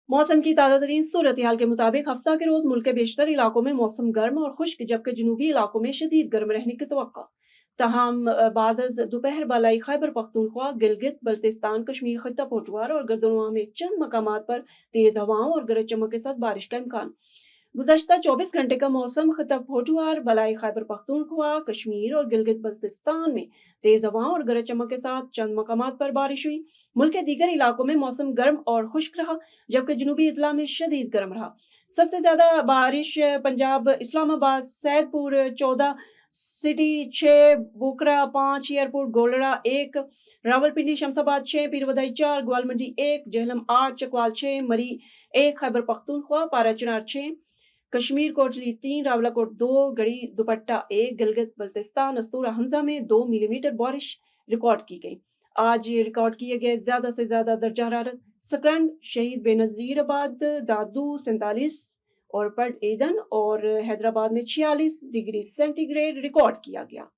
मौसम की ताज़ा तरीन सूरत हाल के मुताबिक हफ्ता के रोज मुल्क के बेशतर इलाकों में मौसम गर्म और खुश्क, जबकि जनूबी इलाकों में शदीद गर्म रहने की तवक्का। तहम बाद दोपहर बालाई खैबर पख्तूनख्वा, गिलगित बल्तिस्तान, कश्मीर, खित्ता पख्तूनख्वा और गर्दनुमा में चंद मकामात पर तेज हवाओं और गरज चमक के साथ बारिश का इम्कान। गुज़श्ता 24 घंटे का मौसम खित्ता पख्तूनख्वा, बलाई खैबर पख्तूनख्वा, कश्मीर और गिलगित बल्तिस्तान में तेज हवाओं और गरज चमक के साथ चंद मकामात पर बारिश हुई। मुल्क के दीगर इलाकों में मौसम गर्म और खुश्क रहा, जबकि जनूबी अजला में शदीद गर्म रहा। सबसे ज्यादा बारिश पंजाब, इस्लामाबाद, सैदपुर 14, सिटी 6, बुकरा 5, एयरपोर्ट गोलड़ा 1, रावलपिंडी शमशाबाद 6, पीरवदाई 4, ग्वालमंडी 1, जहलम 8, चकवाल 6, मरी 1, खैबर पख्तूनख्वा, पाराचनार 6, कश्मीर कोटली 3, रावलाकोट 2, गड़ी दुपट्टा 1, गिलगित बल्तिस्तान अस्तूरा हंजा में 2 मिलीमीटर बारिश रिकॉर्ड की गई। आज ये रिकॉर्ड किए गए ज्यादा से ज्यादा दर्जा हरारत सकरंड, शहीद बेनजीराबाद, दादू 47 और पड एदन और हैदराबाद में 46 डिग्री सेंटीग्रेड रिकॉर्ड किया गया।